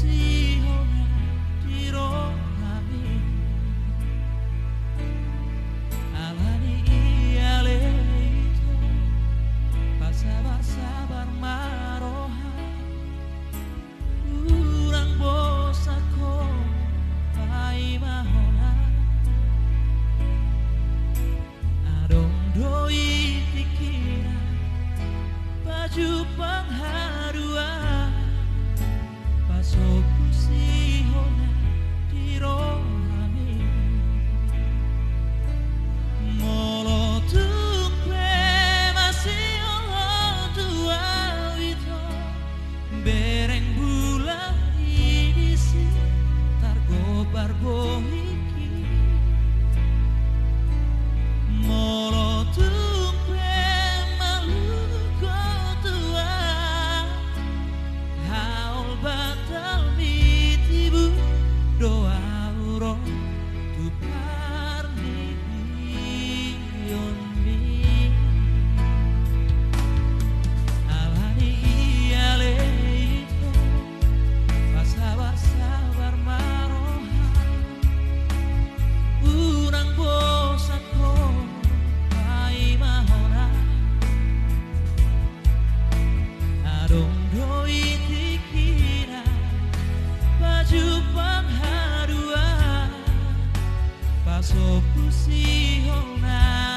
pusihona dirohami alani ialeito pasabar-sabar maroha urang bosako pai mahona adong doi pikiran baju pengharuan paso pusihona dirohami molotuk masih tua itu bereng bulan idisi targobar bohiki molotuk maluko tua haul batal mitibu doa urong tu parni yonmi alani ialeito pasabar-sabar maroha urang bosako pai mahona adong doi tikira baju pengharuan paso pusihona